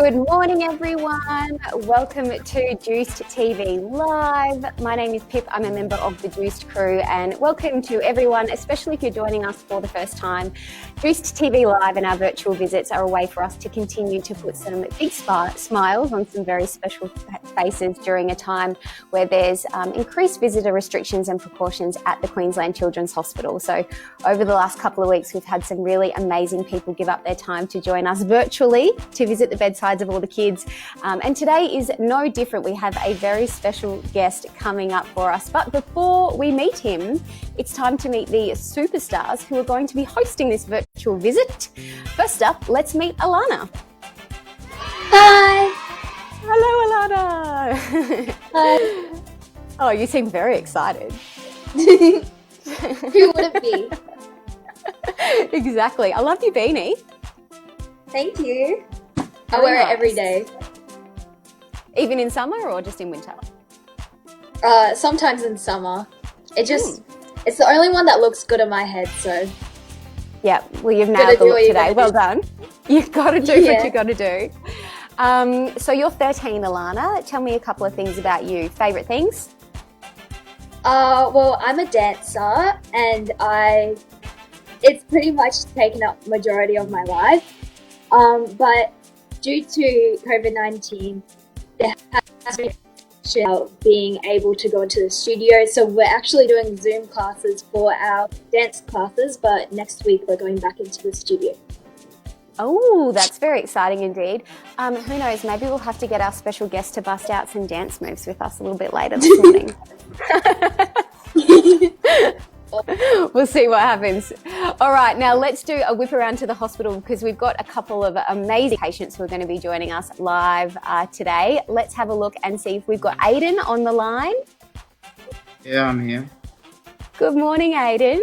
Good morning, everyone. Welcome to Juiced TV Live. My name is Pip. I'm a member of the Juiced crew, and welcome to everyone, especially if you're joining us for the first time. Juiced TV Live and our virtual visits are a way for us to continue to put some big smiles on some very special faces during a time where there's increased visitor restrictions and precautions at the Queensland Children's Hospital. So over the last couple of weeks, we've had some really amazing people give up their time to join us virtually to visit the bedsides of all the kids. And today is no different. We have a very special guest coming up for us. But before we meet him, it's time to meet the superstars who are going to be hosting this virtual visit. First up, let's meet Alana. Hi. Hello, Alana. Hi. Oh, you seem very excited. Who would it be? Exactly. I love your beanie. Thank you. I wear it every day. Even in summer or just in winter? Sometimes in summer. It's the only one that looks good on my head, so. Yeah, well, you've nailed the look today. Well done. You've got to do what you've got to do. So you're 13, Alana. Tell me a couple of things about you. Favourite things? Well, I'm a dancer, and it's pretty much taken up majority of my life. But due to COVID-19, there has been being able to go into the studio. So we're actually doing Zoom classes for our dance classes, but next week we're going back into the studio. Oh, that's very exciting indeed. Who knows, maybe we'll have to get our special guest to bust out some dance moves with us a little bit later this morning. We'll see what happens. All right, now let's do a whip around to the hospital because we've got a couple of amazing patients who are going to be joining us live today. Let's have a look and see if we've got Aiden on the line. Yeah, I'm here. Good morning, Aiden.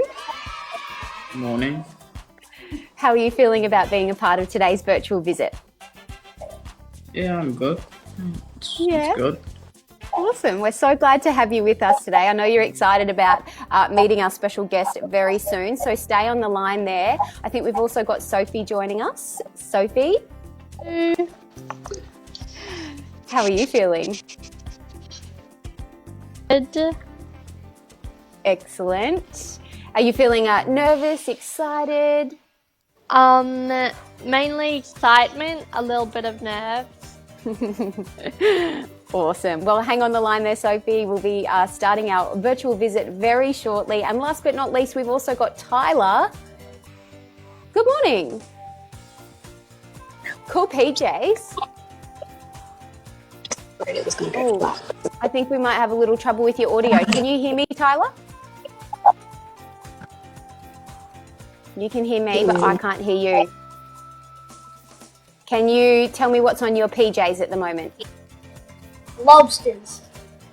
Good morning. How are you feeling about being a part of today's virtual visit? Yeah, I'm good. It's good. Awesome. We're so glad to have you with us today. I know you're excited about meeting our special guest very soon, so stay on the line there. I think we've also got Sophie joining us. Sophie? How are you feeling? Good. Excellent. Are you feeling nervous, excited? Mainly excitement, a little bit of nerves. Awesome. Well, hang on the line there, Sophie. We'll be starting our virtual visit very shortly. And last but not least, we've also got Tyler. Good morning. Cool PJs. Oh, I think we might have a little trouble with your audio. Can you hear me, Tyler? You can hear me, but I can't hear you. Can you tell me what's on your PJs at the moment? Lobsters.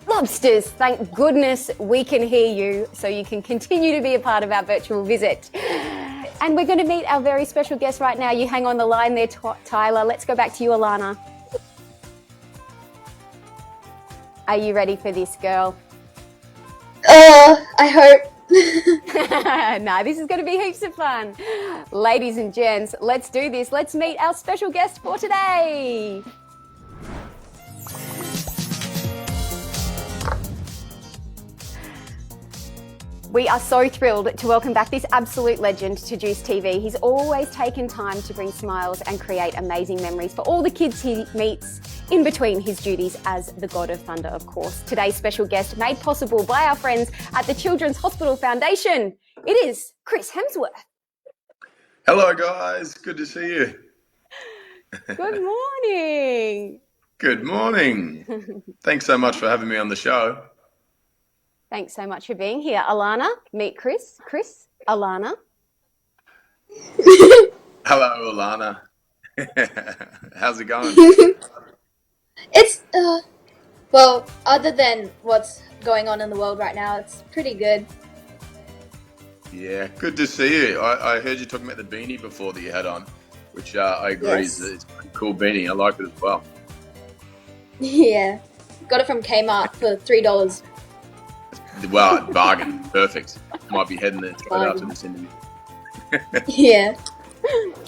Lobsters. Thank goodness we can hear you so you can continue to be a part of our virtual visit. And we're going to meet our very special guest right now. You hang on the line there, Tyler. Let's go back to you, Alana. Are you ready for this, girl? I hope. No, this is going to be heaps of fun. Ladies and gents, let's do this. Let's meet our special guest for today. We are so thrilled to welcome back this absolute legend to Juice TV. He's always taken time to bring smiles and create amazing memories for all the kids he meets in between his duties as the God of Thunder, of course. Today's special guest, made possible by our friends at the Children's Hospital Foundation, it is Chris Hemsworth. Hello, guys. Good to see you. Good morning. Good morning. Thanks so much for having me on the show. Thanks so much for being here. Alana, meet Chris. Chris, Alana. Hello, Alana. How's it going? It's, well, other than what's going on in the world right now, it's pretty good. Yeah, good to see you. I heard you talking about the beanie before that you had on, which I agree is it's a pretty cool beanie. I like it as well. Yeah. Got it from Kmart for $3. Well, bargain. Perfect. Might be heading there straight after this interview. Yeah.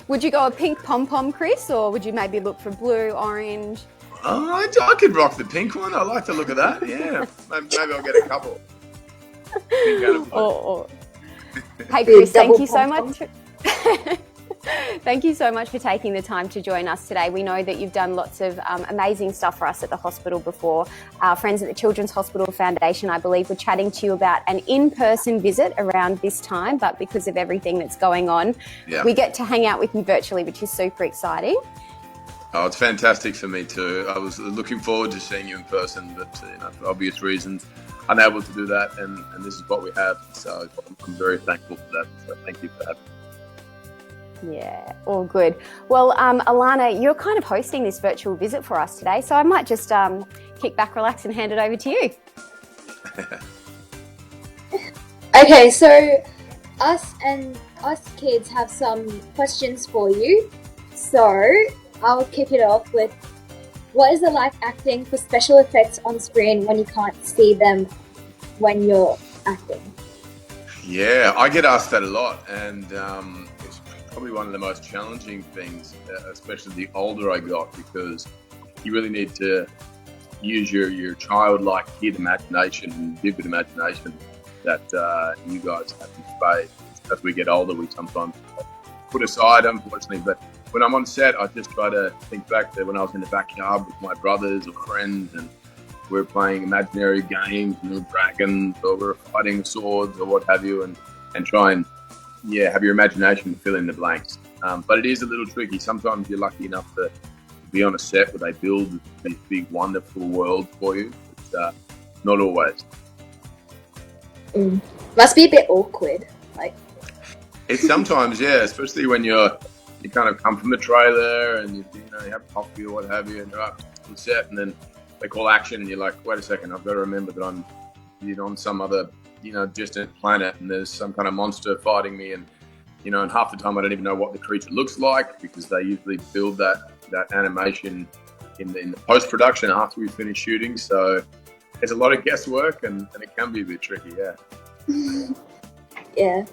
Would you go a pink pom-pom, Chris, or would you maybe look for blue, orange? I could rock the pink one. I like the look of that. Yeah, maybe I'll get a couple. Pink and a blue. Hey, Chris, thank Double you so pom-pom. much. Thank you so much for taking the time to join us today. We know that you've done lots of amazing stuff for us at the hospital before. Our friends at the Children's Hospital Foundation, I believe, were chatting to you about an in-person visit around this time, but because of everything that's going on, we get to hang out with you virtually, which is super exciting. Oh, it's fantastic for me too. I was looking forward to seeing you in person, but for obvious reasons, unable to do that, and this is what we have. So I'm very thankful for that. So thank you for having me. Yeah, all good. Well, Alana, you're kind of hosting this virtual visit for us today, so I might just kick back, relax, and hand it over to you. Okay, so us kids have some questions for you. So I'll kick it off with, what is it like acting for special effects on screen when you can't see them when you're acting? Yeah, I get asked that a lot, and it's probably one of the most challenging things, especially the older I got, because you really need to use your childlike kid imagination and vivid imagination that you guys have in spades. As we get older, we sometimes put aside, unfortunately, but when I'm on set, I just try to think back to when I was in the backyard with my brothers or friends, and we're playing imaginary games, dragons, or we're fighting swords or what have you, and try and have your imagination fill in the blanks. But it is a little tricky. Sometimes you're lucky enough to be on a set where they build these big, wonderful worlds for you. But not always. Must be a bit awkward. It's sometimes, especially when you kind of come from the trailer and you have coffee or what have you, and you're up on set, and then they call action, and you're like, wait a second, I've got to remember that I'm on some other distant planet, and there's some kind of monster fighting me, and and half the time I don't even know what the creature looks like, because they usually build that animation in the post-production after we finish shooting. So there's a lot of guesswork, and it can be a bit tricky. Yeah.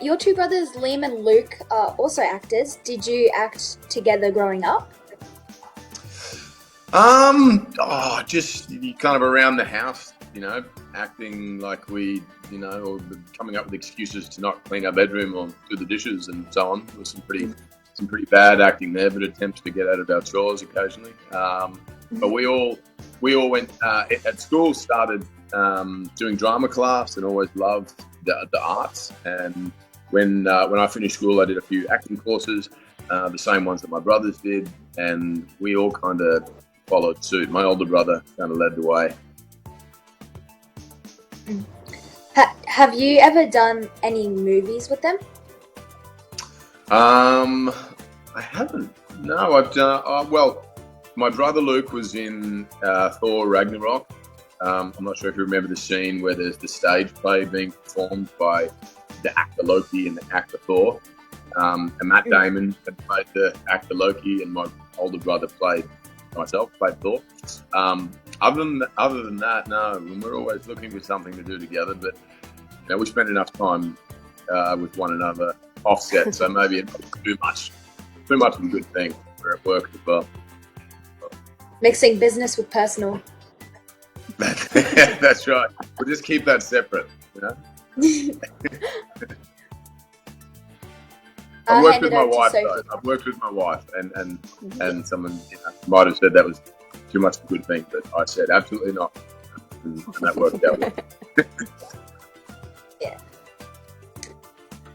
Your two brothers, Liam and Luke, are also actors. Did you act together growing up? Just kind of around the house, acting like we, or coming up with excuses to not clean our bedroom or do the dishes and so on. There was some pretty bad acting there, but attempts to get out of our chores occasionally. But we all went at school, started doing drama class, and always loved the arts. And when I finished school, I did a few acting courses, the same ones that my brothers did, and we all kind of followed suit. My older brother kind of led the way. Have you ever done any movies with them? I haven't. No, I've done. Well, my brother Luke was in Thor Ragnarok. I'm not sure if you remember the scene where there's the stage play being performed by the actor Loki and the actor Thor. And Matt Damon had played the actor Loki, and my older brother played Thor. Other than that, no. We're always looking for something to do together, but we spend enough time with one another offset, so maybe it's too much of a good thing. We're at work as well. Mixing business with personal. That's right. We'll just keep that separate, I've worked with my wife, though. I've worked with my wife, and someone might have said that was too much of a good thing, but I said absolutely not, and that worked out well. Yeah.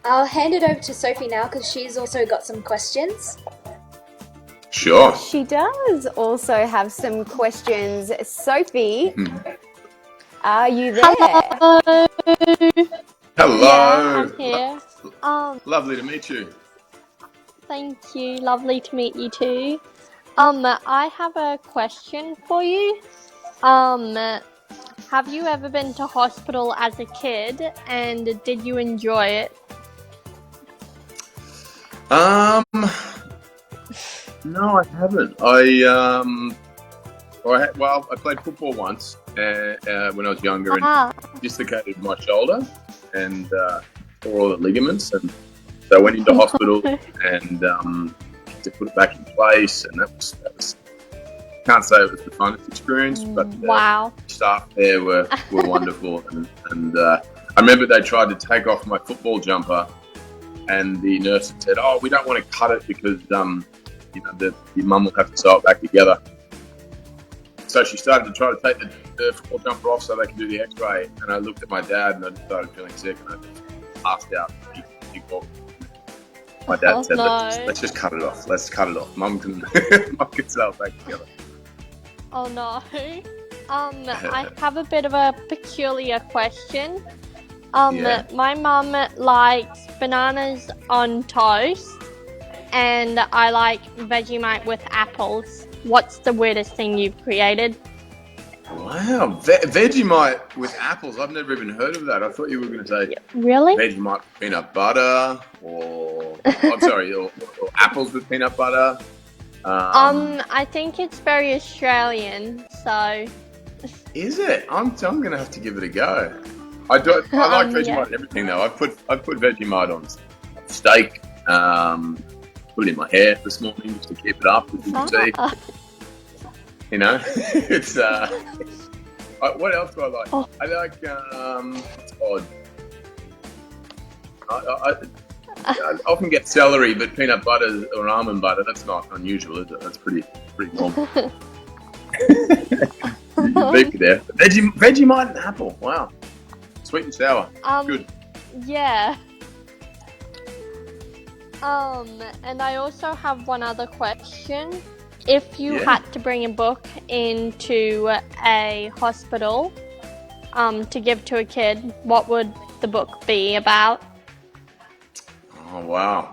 I'll hand it over to Sophie now, because she's also got some questions. Sure. She does also have some questions. Sophie, are you there? Hello. Yeah, I'm here. Lovely to meet you. Thank you. Lovely to meet you too. I have a question for you. Have you ever been to hospital as a kid, and did you enjoy it? No, I haven't. I played football once when I was younger, and dislocated my shoulder and tore all the ligaments, and So I went into hospital and to put it back in place, and that was can't say it was the funnest experience, but Wow. the staff there were wonderful, and I remember they tried to take off my football jumper, and the nurse said, "Oh, we don't want to cut it because your mum will have to sew it back together." So she started to try to take the football jumper off so they could do the X-ray, and I looked at my dad and I just started feeling sick, and I just passed out. My dad said, "Let's just cut it off. Let's cut it off. Mum can sew it back together." Oh no. I have a bit of a peculiar question. My mum likes bananas on toast, and I like Vegemite with apples. What's the weirdest thing you've created? Wow, Vegemite with apples. I've never even heard of that. I thought you were going to say Really? Vegemite with peanut butter, or apples with peanut butter. I think it's very Australian, so. Is it? I'm going to have to give it a go. I like Vegemite and everything though. I've put Vegemite on steak. Put it in my hair this morning just to keep it up, as you can see. It's what else do I like? Oh. I like it's odd. I often get celery, but peanut butter or almond butter, that's not unusual, is it? That's pretty normal. Beef there. Vegemite and apple. Wow. Sweet and sour. Good. Yeah. And I also have one other question. If you had to bring a book into a hospital to give to a kid, what would the book be about? Oh, wow.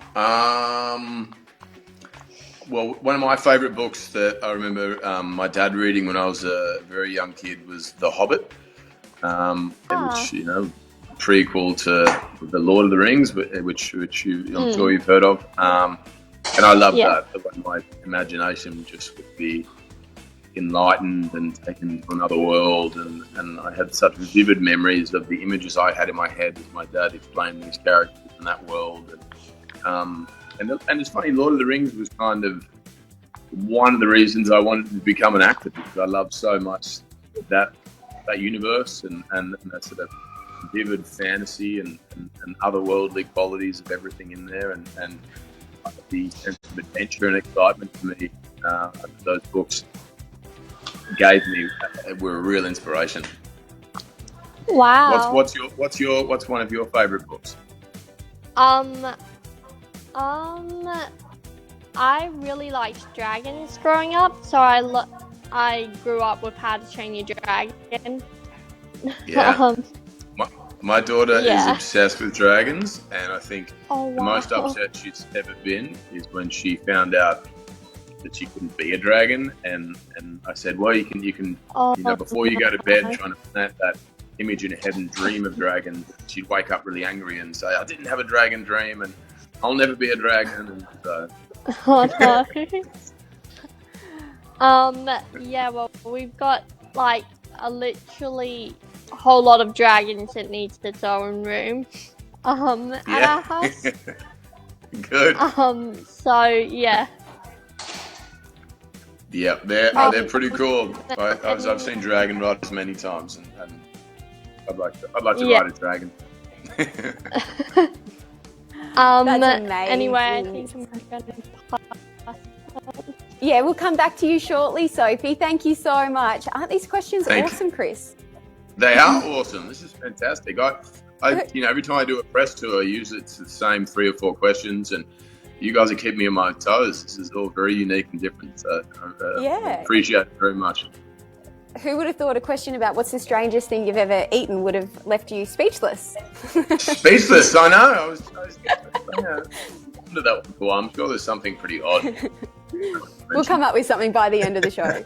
Well, one of my favourite books that I remember my dad reading when I was a very young kid was The Hobbit, which, prequel to The Lord of the Rings, which I'm sure you've heard of. And I love that. When my imagination just would be enlightened and taken to another world, and I had such vivid memories of the images I had in my head as my dad explained these characters in that world. And it's funny, Lord of the Rings was kind of one of the reasons I wanted to become an actor, because I love so much that universe and that sort of vivid fantasy and otherworldly qualities of everything in there, and the sense of adventure and excitement for me those books gave me were a real inspiration. Wow. What's one of your favorite books? I really liked dragons growing up, so I grew up with How to Train Your Dragon. Yeah. My daughter is obsessed with dragons, and I think the most upset she's ever been is when she found out that she couldn't be a dragon. And I said, well, you can before you go to bed, trying to plant that image in your head and dream of dragons. She'd wake up really angry and say, I didn't have a dragon dream, and I'll never be a dragon. And so. Oh no. Yeah, well, we've got like a literally whole lot of dragons that needs its own room at our house. Good. So yeah. Yeah, they're pretty cool. I've seen dragon riders many times, and I'd like to ride a dragon. That's amazing. Anyway, I think I'm going to pass. Yeah, we'll come back to you shortly, Sophie. Thank you so much. Aren't these questions awesome, Chris? They are awesome. This is fantastic. I every time I do a press tour, usually it's the same 3 or 4 questions, and you guys are keeping me on my toes. This is all very unique and different. So I appreciate it very much. Who would have thought a question about what's the strangest thing you've ever eaten would have left you speechless? Speechless, I know. I was under that one before. I'm sure there's something pretty odd. We'll come up with something by the end of the show.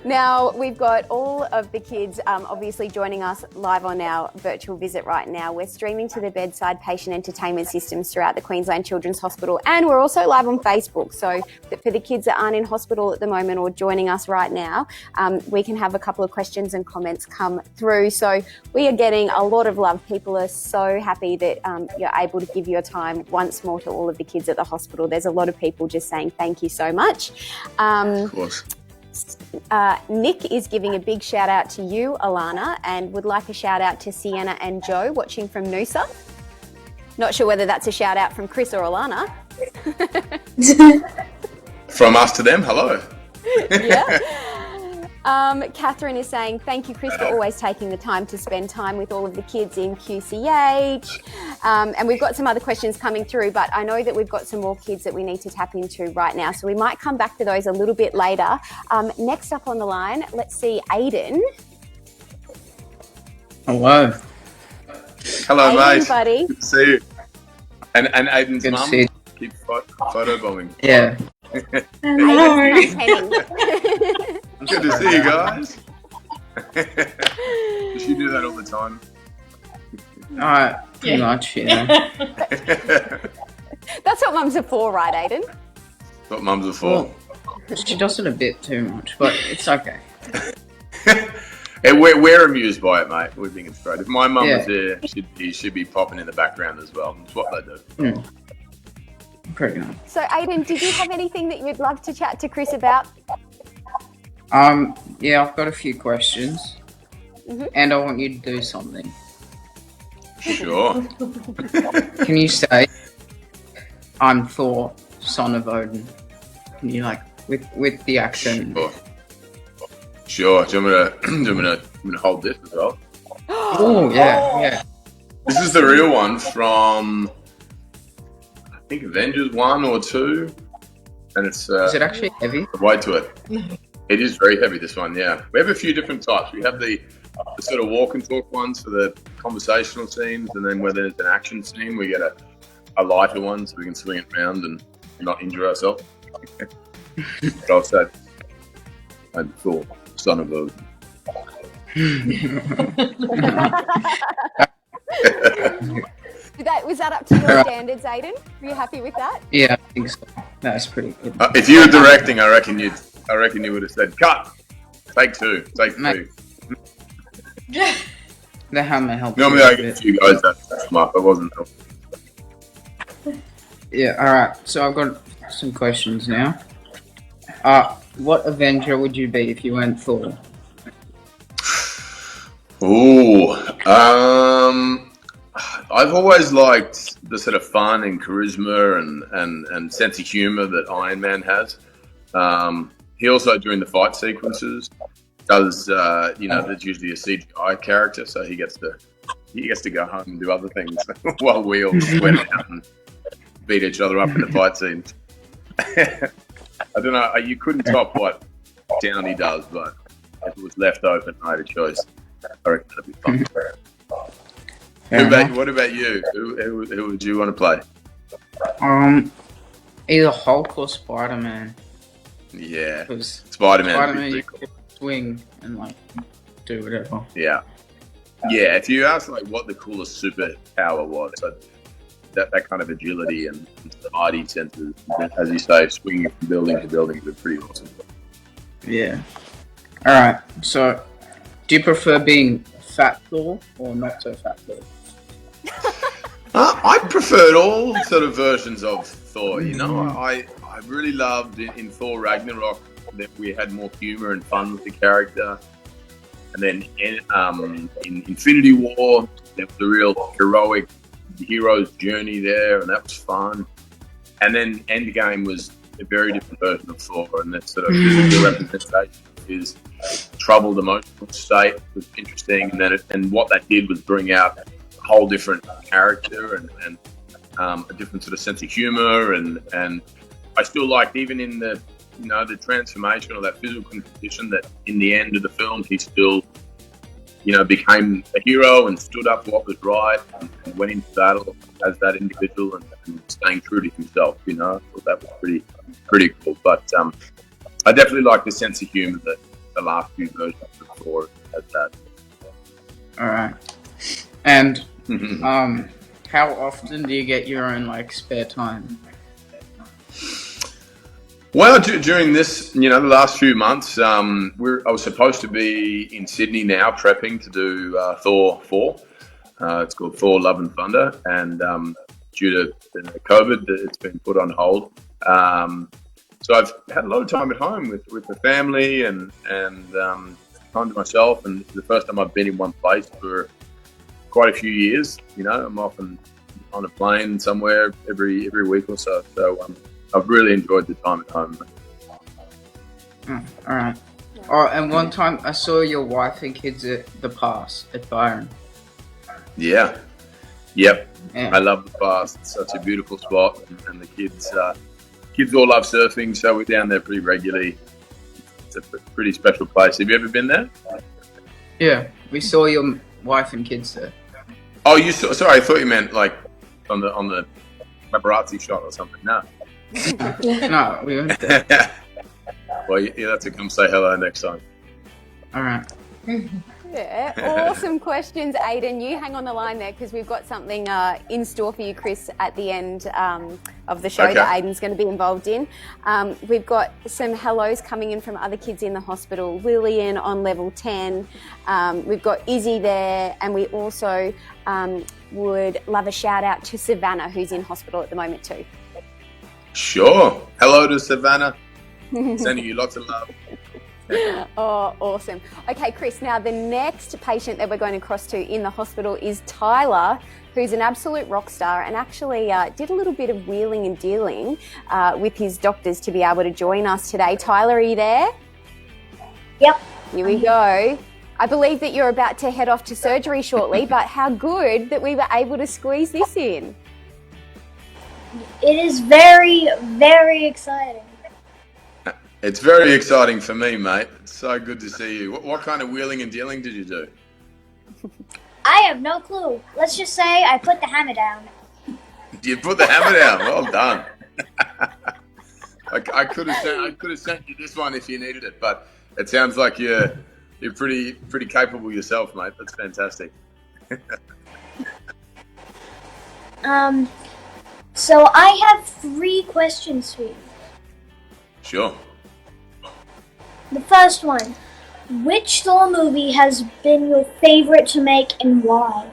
Now, we've got all of the kids obviously joining us live on our virtual visit right now. We're streaming to the bedside patient entertainment systems throughout the Queensland Children's Hospital, and we're also live on Facebook. So for the kids that aren't in hospital at the moment or joining us right now, we can have a couple of questions and comments come through. So we are getting a lot of love. People are so happy that you're able to give your time once more to all of the kids at the hospital. There's a lot of people just saying thank you so much. Of course. Nick is giving a big shout out to you, Alana, and would like a shout out to Sienna and Joe watching from Noosa. Not sure whether that's a shout out from Chris or Alana. From us to them, hello. Yeah. Catherine is saying, thank you, Chris, for always taking the time to spend time with all of the kids in QCH. And we've got some other questions coming through, but I know that we've got some more kids that we need to tap into right now. So we might come back to those a little bit later. Next up on the line, let's see Aiden. Hello. Hello, Aiden, mate. buddy. Good to see you. And Aiden's Good to mum see you. keeps photobombing. Yeah. Aiden's mum, Penny. Good to see you guys. Does she do that all the time? Pretty much, yeah. That's what mums are for, right, Aiden? What mums are for. Well, she does it a bit too much, but it's okay. Hey, we're amused by it, mate. We think it's great. If my mum Yeah. was there, she'd be popping in the background as well. It's what they do. Pretty nice. So, Aiden, did you have anything that you'd love to chat to Chris about? Yeah, I've got a few questions, and I want you to do something. Sure. Can you say, "I'm Thor, son of Odin"? Can you with the accent? Sure. Do you want me to hold this as well? Oh yeah. This is the real one from, I think, Avengers 1 or 2. And it's... Is it actually heavy? Wait to it. It is very heavy, this one, yeah. We have a few different types. We have the sort of walk and talk ones for the conversational scenes, and then when there's an action scene, we get a lighter one so we can swing it around and not injure ourselves. But I'll say, I'm Thor, son of Odin. Was that up to your standards, Aiden? Were you happy with that? Yeah, I think so. That's pretty good. If you were directing, I reckon you would have said, cut! Take two. Mate. The hammer helps. Normally I get a few guys that smart, but wasn't. Yeah, alright. So I've got some questions now. What Avenger would you be if you weren't Thor? Ooh, I've always liked the sort of fun and charisma and sense of humour that Iron Man has. He also, during the fight sequences, does there's usually a CGI character, so he gets to go home and do other things while we all sweat out and beat each other up in the fight scenes. I don't know. You couldn't top what Downey does, but if it was left open, I had a choice. I reckon that'd be fun. What about you? Who would you want to play? Either Hulk or Spider-Man. Yeah, Because Spider-Man. Spider-Man, you can swing and do whatever. Yeah. If you ask what the coolest superpower was, that kind of agility and spidey senses, as you say, swinging from building to building, is pretty awesome. Yeah. All right. So, do you prefer being fat Thor or not so fat Thor? I preferred all sort of versions of Thor. You know, I really loved in Thor Ragnarok that we had more humor and fun with the character, and then in Infinity War there was a real heroic hero's journey there, and that was fun. And then Endgame was a very different version of Thor, and that sort of physical representation of his troubled emotional state was interesting. And what that did was bring out a whole different character and a different sort of sense of humor. And I still liked, even in the transformation or that physical condition, that in the end of the film he still became a hero and stood up for what was right and went into battle as that individual and staying true to himself. So that was pretty cool. But I definitely like the sense of humour that the last few versions before as that. All right. And how often do you get your own like spare time? Well, during this, the last few months, I was supposed to be in Sydney now, prepping to do Thor 4. It's called Thor: Love and Thunder, and due to COVID, it's been put on hold. So I've had a lot of time at home with the family and time to myself, and it's the first time I've been in one place for quite a few years. I'm often on a plane somewhere every week or so. So I've really enjoyed the time at home. All right. Oh, and one time I saw your wife and kids at the Pass at Byron. Yeah. Yep. Yeah. I love the Pass. It's such a beautiful spot, and the kids all love surfing, so we're down there pretty regularly. It's a pretty special place. Have you ever been there? Yeah, we saw your wife and kids there. Oh, you saw? Sorry, I thought you meant like on the paparazzi shot or something. No. No, we weren't there. Well, you'll have to come say hello next time. All right. Yeah, awesome questions, Aiden. You hang on the line there because we've got something in store for you, Chris, at the end of the show that Aiden's going to be involved in. We've got some hellos coming in from other kids in the hospital. Lillian on level 10. We've got Izzy there, and we also would love a shout out to Savannah, who's in hospital at the moment too. Sure. Hello to Savannah. Sending you lots of love. Oh, awesome. Okay, Chris, now the next patient that we're going to cross to in the hospital is Tyler, who's an absolute rock star and actually did a little bit of wheeling and dealing with his doctors to be able to join us today. Tyler, are you there? Yep. Here we go. I believe that you're about to head off to surgery shortly, but how good that we were able to squeeze this in. It is very, very exciting. It's very exciting for me, mate. It's so good to see you. What kind of wheeling and dealing did you do? I have no clue. Let's just say I put the hammer down. You put the hammer down. Well done. I could have sent you this one if you needed it, but it sounds like you're pretty capable yourself, mate. That's fantastic. So I have 3 questions for you. Sure. The first one, which Thor movie has been your favorite to make and why?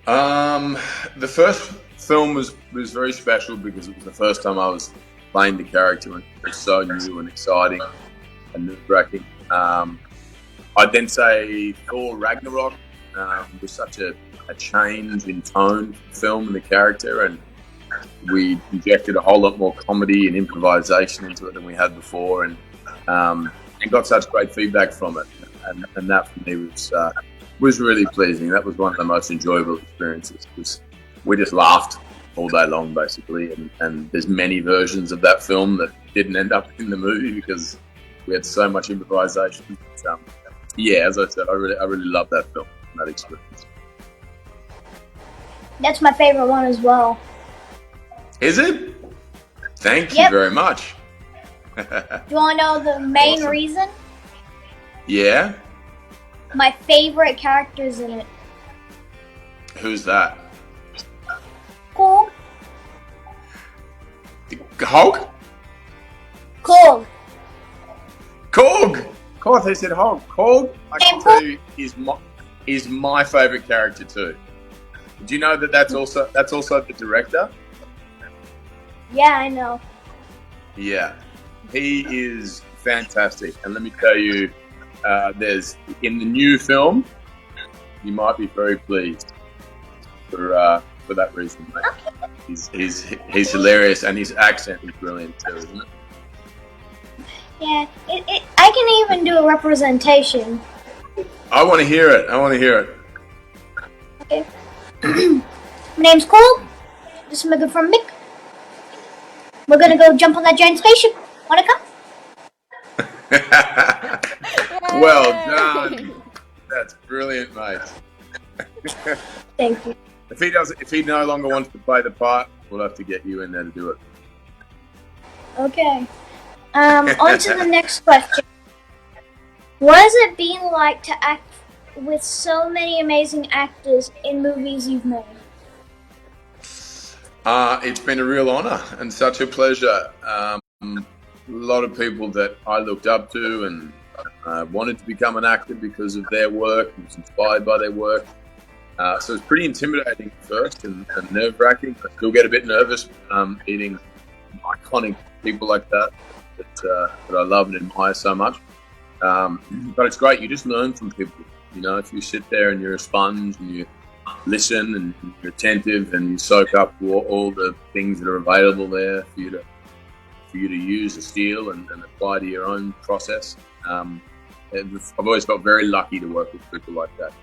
The first film was very special because it was the first time I was playing the character, and it was so new and exciting and nerve-wracking. I'd then say Thor Ragnarok was such a change in tone for the film and the character, and we injected a whole lot more comedy and improvisation into it than we had before, and got such great feedback from it, and that for me was really pleasing. That was one of the most enjoyable experiences because we just laughed all day long, basically, and there's many versions of that film that didn't end up in the movie because we had so much improvisation. But, yeah, as I said, I really love that film, that experience. That's my favorite one as well. Is it? Thank you very much. Do you want to know the main reason? Yeah? My favorite characters in it. Who's that? Korg. Hulk? Korg. Korg! I thought they said Hulk. Korg, I can tell you, is my favourite character too. Do you know that's also the director? Yeah, I know. Yeah, he is fantastic. And let me tell you, there's in the new film, you might be very pleased for that reason, mate. He's hilarious, and his accent is brilliant too, isn't it? Yeah, I can even do a representation. I want to hear it. Okay. My name's Cole. This is my good friend Mick. We're gonna go jump on that giant spaceship. Wanna come? Well done. That's brilliant, mate. Thank you. If he no longer wants to play the part, we'll have to get you in there to do it. Okay. On to the next question. What has it been like to act with so many amazing actors in movies you've made? It's been a real honour and such a pleasure. A lot of people that I looked up to and wanted to become an actor because of their work and was inspired by their work. So it's pretty intimidating at first and nerve-wracking. I still get a bit nervous meeting iconic people like that I love and admire so much. But it's great. You just learn from people. You know, if you sit there and you're a sponge and you listen and you're attentive and you soak up all the things that are available there for you to use to steal and apply to your own process. I've always felt very lucky to work with people like that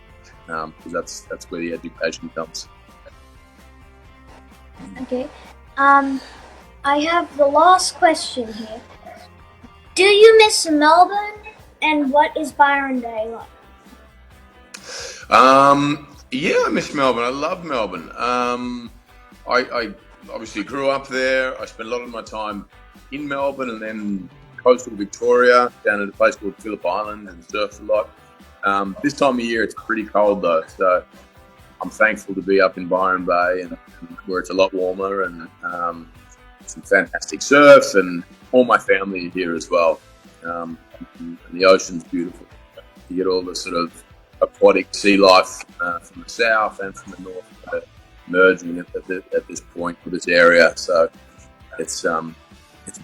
because that's where the education comes. Okay. I have the last question here. Do you miss Melbourne, and what is Byron Day like? Yeah, I miss Melbourne. I love Melbourne. I obviously grew up there. I spent a lot of my time in Melbourne and then coastal Victoria, down at a place called Phillip Island, and surfed a lot. This time of year, it's pretty cold though, so I'm thankful to be up in Byron Bay and where it's a lot warmer and some fantastic surf, and all my family are here as well. And the ocean's beautiful. You get all the sort of aquatic sea life from the south and from the north merging at this point for this area. So it's a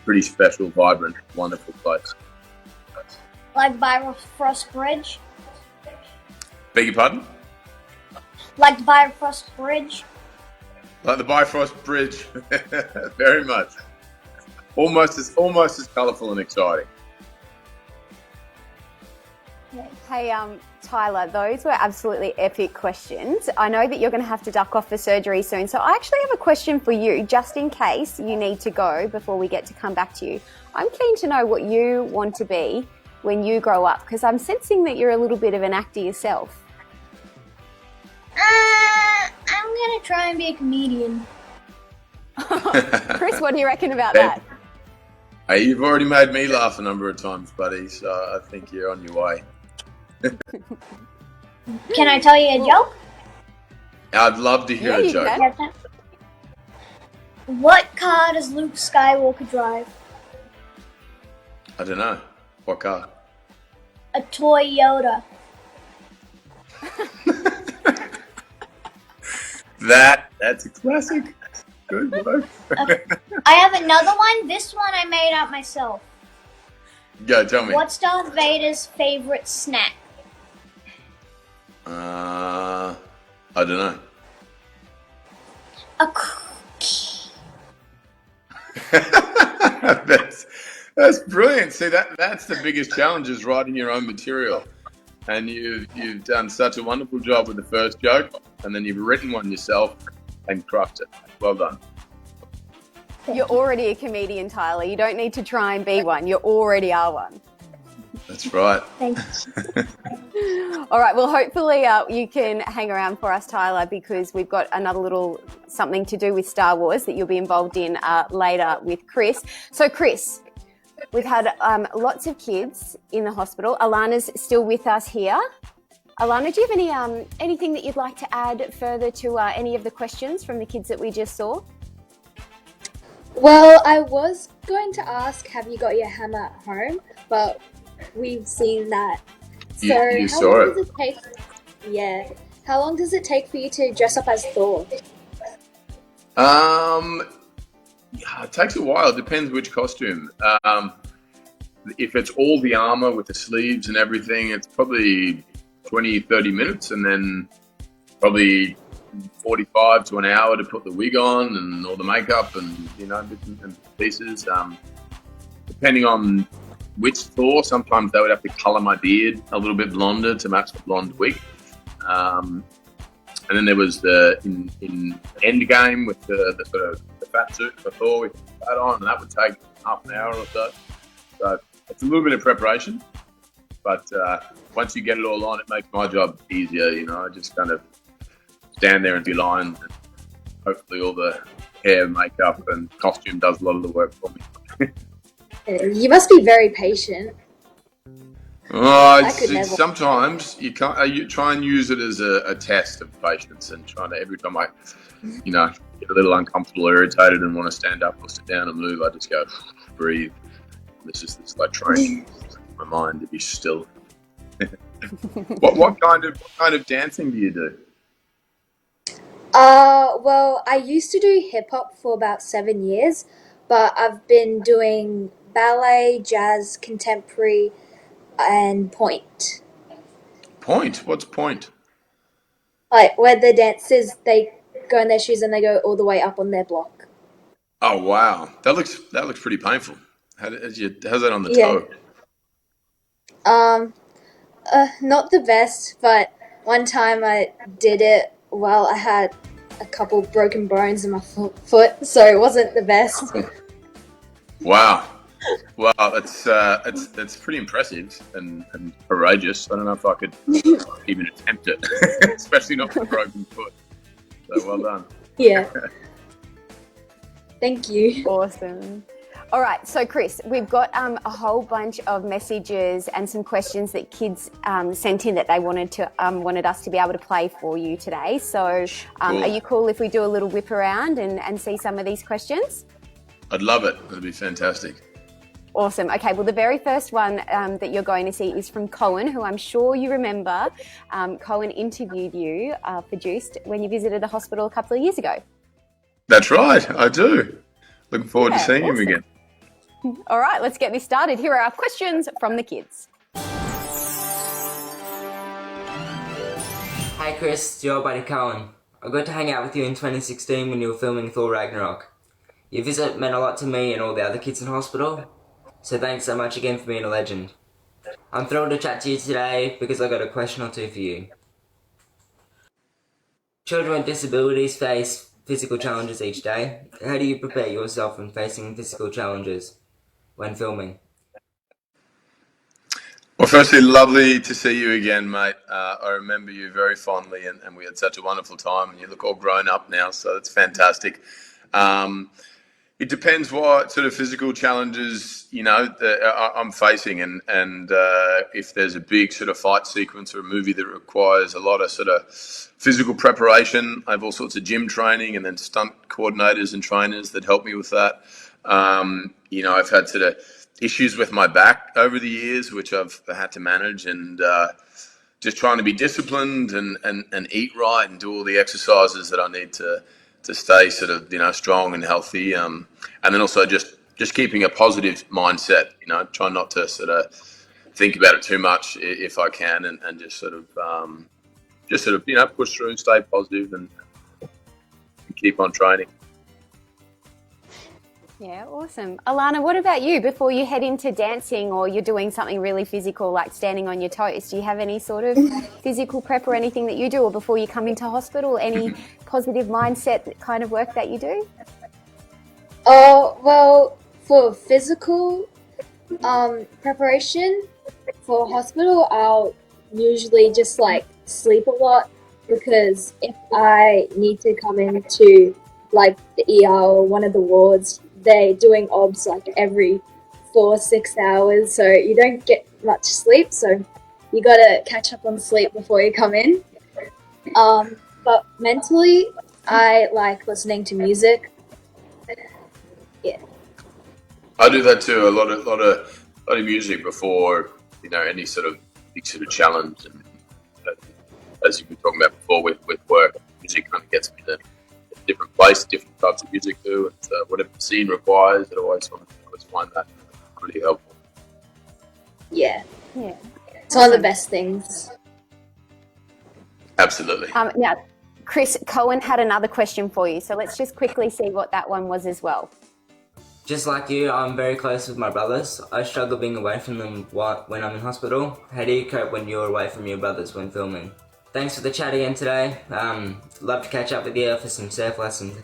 pretty special, vibrant, wonderful place. Like Bifrost Bridge? Beg your pardon? Like the Bifrost Bridge? Like the Bifrost Bridge, very much. Almost as colourful and exciting. Hey, Tyler, those were absolutely epic questions. I know that you're going to have to duck off for surgery soon, so I actually have a question for you, just in case you need to go before we get to come back to you. I'm keen to know what you want to be when you grow up, because I'm sensing that you're a little bit of an actor yourself. I'm going to try and be a comedian. Chris, what do you reckon about that? Hey, you've already made me laugh a number of times, buddy, so I think you're on your way. Can I tell you a joke? I'd love to hear a joke. Can. What car does Luke Skywalker drive? I don't know. What car? A Toyota. That's a classic. Good work. I have another one. This one I made up myself. Go, tell me. What's Darth Vader's favorite snack? I don't know. A cookie. That's brilliant. See, that's the biggest challenge, is writing your own material. And you've done such a wonderful job with the first joke, and then you've written one yourself and crushed it. Well done. You're already a comedian, Tyler. You don't need to try and be one. You already are one. That's right. Thanks. All right. Well, hopefully you can hang around for us, Tyler, because we've got another little something to do with Star Wars that you'll be involved in later with Chris. So, Chris, we've had lots of kids in the hospital. Alana's still with us here. Alana, do you have anything that you'd like to add further to any of the questions from the kids that we just saw? Well, I was going to ask, have you got your hammer at home? But we've seen that. So you saw it. Does it take? Yeah. How long does it take for you to dress up as Thor? It takes a while. It depends which costume. If it's all the armor with the sleeves and everything, it's probably 20, 30 minutes, and then probably 45 to an hour to put the wig on and all the makeup and, bits and pieces. Depending on which Thor, sometimes they would have to colour my beard a little bit blonder to match the blonde wig. And then there was in Endgame with the sort of the fat suit for Thor with that on, and that would take half an hour or so. So it's a little bit of preparation, but once you get it all on, it makes my job easier. I just kind of stand there and be lined, and hopefully all the hair, makeup, and costume does a lot of the work for me. You must be very patient. Oh, I could never. sometimes you can't. You try and use it as a test of patience, and trying to every time I, get a little uncomfortable, or irritated, and want to stand up or sit down and move, I just go breathe. This is like training my mind to be still. What kind of dancing do you do? Well, I used to do hip hop for about 7 years, but I've been doing ballet, jazz, contemporary, and point. Point? What's point? Like where the dancers they go in their shoes and they go all the way up on their block. Oh wow, that looks pretty painful. How's that on the Yeah. toe? Um, not the best, but one time I did it while I had a couple broken bones in my foot, so it wasn't the best. Wow. Well, it's pretty impressive and courageous. I don't know if I could even attempt it, especially not with a broken foot. So well done. Yeah. Thank you. Awesome. All right, so Chris, we've got a whole bunch of messages and some questions that kids sent in that they wanted us to be able to play for you today. So, Cool. Are you cool if we do a little whip around and see some of these questions? I'd love it. It'd be fantastic. Awesome. Okay, well, the very first one that you're going to see is from Cohen, who I'm sure you remember. Cohen interviewed you for Juiced when you visited the hospital a couple of years ago. That's right. I do. Looking forward to seeing him again. All right, let's get this started. Here are our questions from the kids. Hey Chris, it's your buddy Cohen. I got to hang out with you in 2016 when you were filming Thor Ragnarok. Your visit meant a lot to me and all the other kids in hospital, so thanks so much again for being a legend. I'm thrilled to chat to you today because I got a question or two for you. Children with disabilities face physical challenges each day. How do you prepare yourself when facing physical challenges when filming? Well, firstly, lovely to see you again, mate. I remember you very fondly, and we had such a wonderful time. And you look all grown up now, so it's fantastic. It depends what sort of physical challenges I'm facing, and if there's a big sort of fight sequence or a movie that requires a lot of sort of physical preparation. I have all sorts of gym training and then stunt coordinators and trainers that help me with that. I've had sort of issues with my back over the years, which I've had to manage, and just trying to be disciplined and eat right and do all the exercises that I need to stay sort of, strong and healthy. And then also just keeping a positive mindset, try not to sort of think about it too much if I can, and just sort of, push through, stay positive and keep on training. Yeah, awesome. Alana, what about you? Before you head into dancing or you're doing something really physical like standing on your toes, do you have any sort of physical prep or anything that you do, or before you come into hospital, any positive mindset kind of work that you do? Oh, well, for physical preparation for hospital, I'll usually just like sleep a lot, because if I need to come into like the ER or one of the wards, they're doing obs like every 4-6 hours, so you don't get much sleep, so you gotta catch up on sleep before you come in. But mentally, I like listening to music. Yeah. I do that too. A lot of music before any sort of big sort of challenge, and as you were talking about before with work, music kind of gets me to a different place, different types of music too, and whatever the scene requires, I always find that really helpful. Yeah. Yeah. It's one of the best things. Absolutely. Now, Chris, Cohen had another question for you, so let's just quickly see what that one was as well. Just like you, I'm very close with my brothers. I struggle being away from them when I'm in hospital. How do you cope when you're away from your brothers when filming? Thanks for the chat again today. Love to catch up with you for some surf lessons.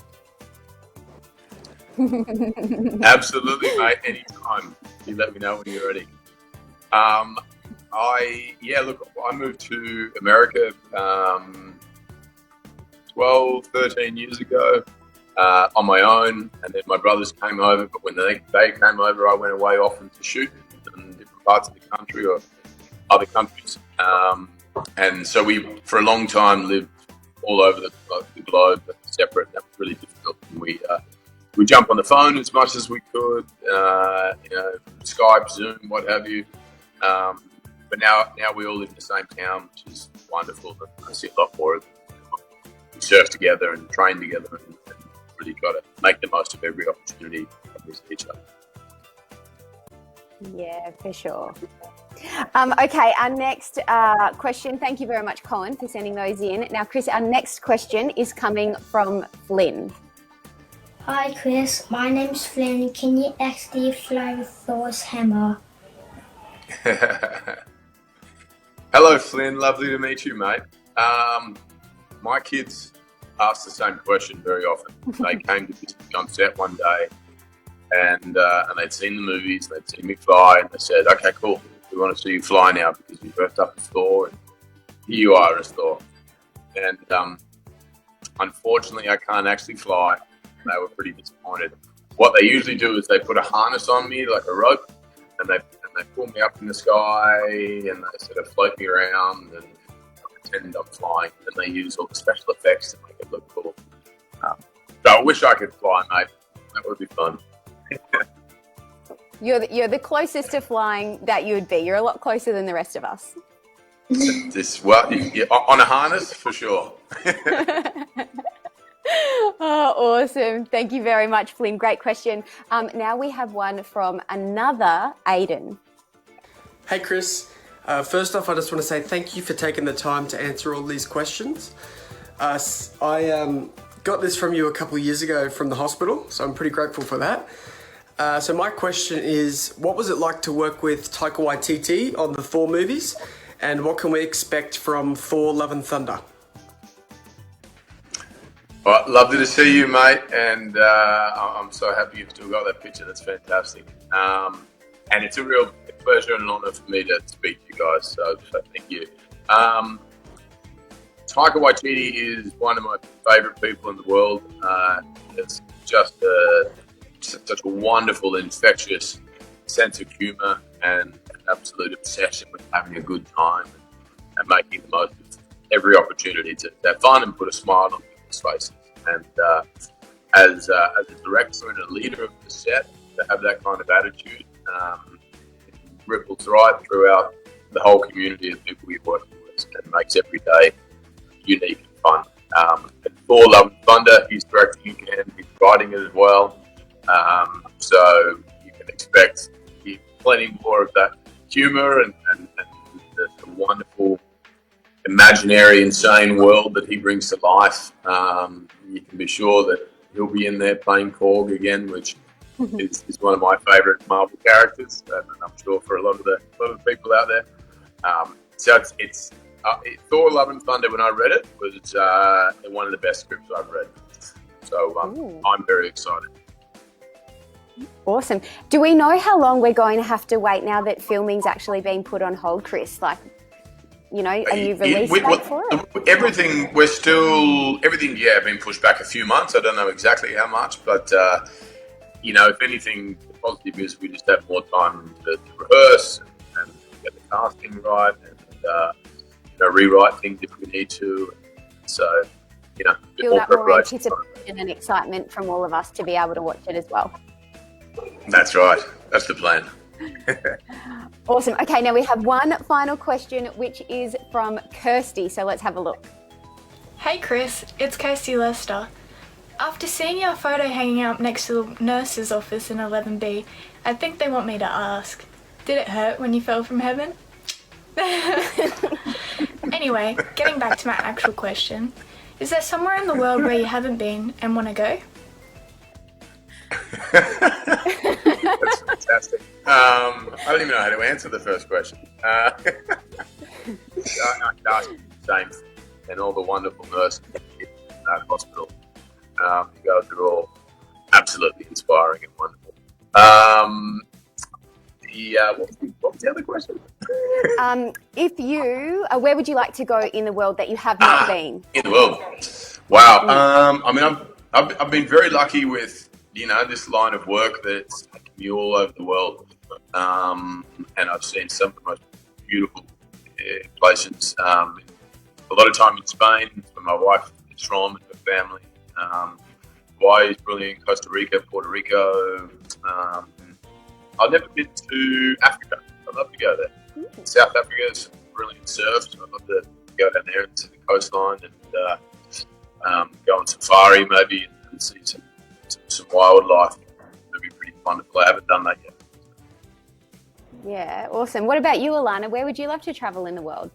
Absolutely, mate. Anytime. You let me know when you're ready. I moved to America 12, 13 years ago. on my own, and then my brothers came over. But when they came over, I went away often to shoot in different parts of the country or other countries. And so we, for a long time, lived all over the globe, but separate. That was really difficult. And we jumped on the phone as much as we could, Skype, Zoom, what have you. But now we all live in the same town, which is wonderful. I see a lot more of it. We surf together and train together and really try to make the most of every opportunity that we see each other. Yeah, for sure. Okay, our next question. Thank you very much, Colin, for sending those in. Now, Chris, our next question is coming from Flynn. Hi Chris, my name's Flynn. Can you actually fly with Thor's hammer? Hello, Flynn. Lovely to meet you, mate. My kids ask the same question very often. They came to visit me on set one day, and they'd seen the movies, they'd seen me fly, and they said, "Okay, cool. We want to see you fly now because you dressed up as Thor, and here you are as Thor." And unfortunately, I can't actually fly. They were pretty disappointed. What they usually do is they put a harness on me, like a rope, and they pull me up in the sky, and they sort of float me around and pretend I'm flying. And they use all the special effects to make it look cool. So I wish I could fly, mate. That would be fun. You're the closest to flying that you would be. You're a lot closer than the rest of us. On a harness for sure. Oh, awesome. Thank you very much, Flynn. Great question. Now we have one from another Aiden. Hey, Chris. First off, I just want to say thank you for taking the time to answer all these questions. I got this from you a couple of years ago from the hospital, so I'm pretty grateful for that. So my question is, what was it like to work with Taika Waititi on the Thor movies? And what can we expect from Thor Love and Thunder? Well, lovely to see you, mate, and I'm so happy you've still got that picture. That's fantastic. And it's a real pleasure and an honour for me to speak to you guys, so thank you. Taika Waititi is one of my favourite people in the world. It's just such a wonderful, infectious sense of humour and an absolute obsession with having a good time and making the most of every opportunity to have fun and put a smile on people's faces. And as a director and a leader of the set, to have that kind of attitude ripples right throughout the whole community of people you're working with and makes every day unique and fun. And Thor Love and Thunder, he's directing it and he's writing it as well. So you can expect plenty more of that humour and the wonderful imaginary, insane world that he brings to life. You can be sure that he'll be in there playing Korg again, which is one of my favourite Marvel characters, and I'm sure for a lot of the people out there. So it's Thor: Love and Thunder. When I read it, was one of the best scripts I've read. So I'm very excited. Awesome. Do we know how long we're going to have to wait now that filming's actually been put on hold, Chris? Like, you know, a new release date for it? Everything, been pushed back a few months. I don't know exactly how much, but, if anything, the positive is we just have more time to rehearse and get the casting right and, rewrite things if we need to. So, a bit feel more that more preparation. anticipation and excitement from all of us to be able to watch it as well. That's right. That's the plan. Awesome. Okay, now we have one final question, which is from Kirsty. So let's have a look. Hey Chris, it's Kirsty Lester. After seeing your photo hanging up next to the nurse's office in 11B, I think they want me to ask, did it hurt when you fell from heaven? Anyway, getting back to my actual question, is there somewhere in the world where you haven't been and want to go? That's fantastic. I don't even know how to answer the first question. I could ask you the same, and all the wonderful nurses in that hospital. You guys are all absolutely inspiring and wonderful. What was the other question? If you, where would you like to go in the world that you have not been? In the world. Wow. I've been very lucky with, this line of work that it's taken me all over the world. And I've seen some of the most beautiful places. A lot of time in Spain, where my wife is from and her family. Hawaii is brilliant, Costa Rica, Puerto Rico. I've never been to Africa. I'd love to go there. South Africa is brilliant surf, so I'd love to go down there and see the coastline and go on safari maybe and see some wildlife. It'd be pretty wonderful. I haven't done that yet. Yeah, awesome. What about you, Alana? Where would you love to travel in the world?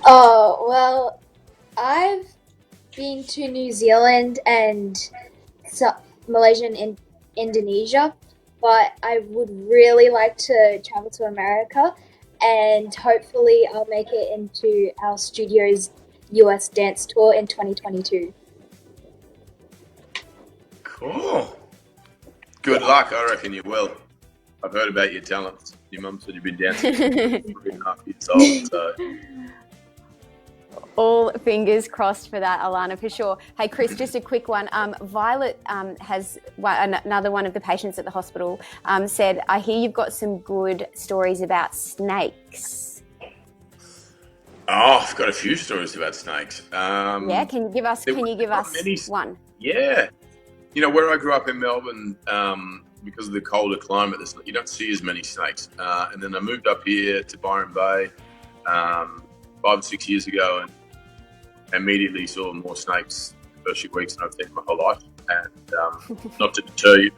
Oh, well, I've been to New Zealand and Malaysia and Indonesia, but I would really like to travel to America, and hopefully I'll make it into our studio's US dance tour in 2022. Cool. Good luck. I reckon you will. I've heard about your talents. Your mum said you've been dancing for 3.5 years old, so... All fingers crossed for that, Alana, for sure. Hey, Chris, just a quick one. Violet has another one of the patients at the hospital said, I hear you've got some good stories about snakes. Oh, I've got a few stories about snakes. Yeah, can you give us one? Yeah. Where I grew up in Melbourne, because of the colder climate, you don't see as many snakes. And then I moved up here to Byron Bay 5 or 6 years ago and immediately saw more snakes the first few weeks than I've seen in my whole life. And not to deter you,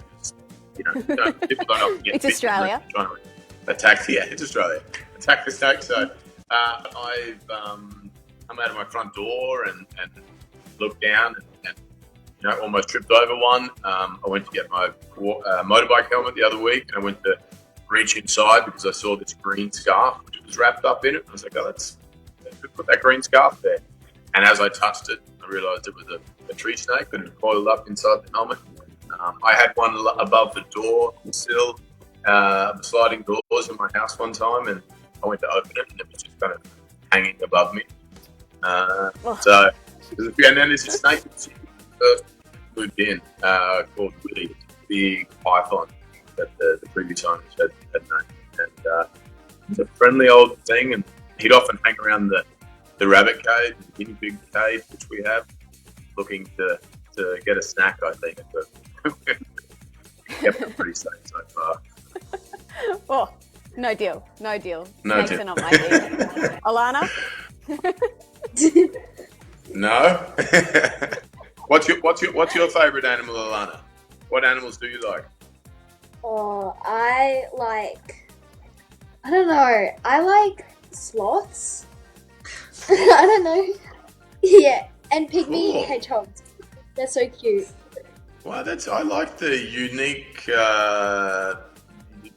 because, people don't often get It's Australia. Trying to it's Australia. Attack the snake. So I've come out of my front door and looked down and almost tripped over one. I went to get my motorbike helmet the other week, and I went to reach inside because I saw this green scarf which was wrapped up in it. I was like, let's put that green scarf there. And as I touched it, I realised it was a tree snake that had coiled up inside the helmet. I had one above the door sill, the sliding doors in my house one time, and I went to open it, and it was just kind of hanging above me. So and then there's a snake that's first moved in called Willie. It's a big python that the previous owners had known. And it's a friendly old thing, and he'd often hang around the rabbit cage, the guinea pig cage, which we have, looking to get a snack, I think. But kept it pretty safe so far. Oh, no deal. Snakes are not my thing. Alana? No. What's your favourite animal, Alana? What animals do you like? Oh, I don't know. I like sloths. I don't know. Yeah, and pygmy hedgehogs. They're so cute. Wow, I like the unique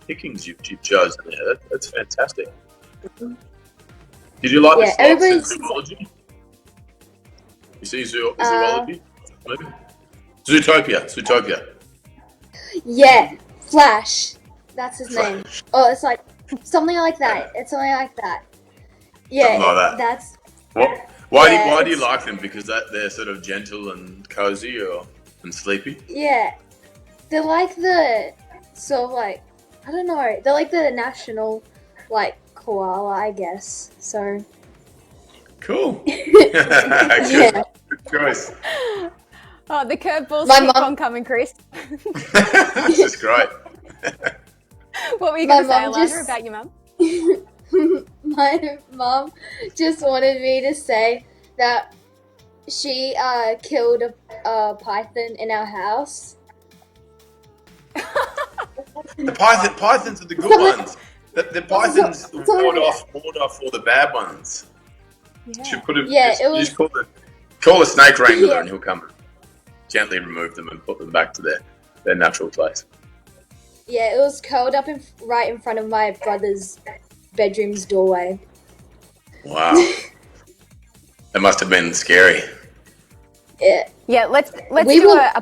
pickings you've chosen there. That's fantastic. Did you like the sloths in zoology? You see zoology? Zootopia. Yeah, Flash. That's his name. Oh, it's like something like that. It's something like that. Yeah, something like that. That's. Why do you like them? Because they're sort of gentle and cozy and sleepy? Yeah. They're like the sort of like, I don't know. They're like the national koala, I guess. So. Cool. Yeah. Good choice. Oh, the curveballs keep on coming, Chris. This is great. What were you going to say, Alana, about your mum? My mum just wanted me to say that she killed a python in our house. The pythons are the good ones. The pythons ward off all the bad ones. Yeah. Should put him. Just call a snake wrangler and he'll come and gently remove them and put them back to their natural place. Yeah, it was curled up right in front of my brother's bedroom's doorway. Wow. That must have been scary. Yeah, let's do a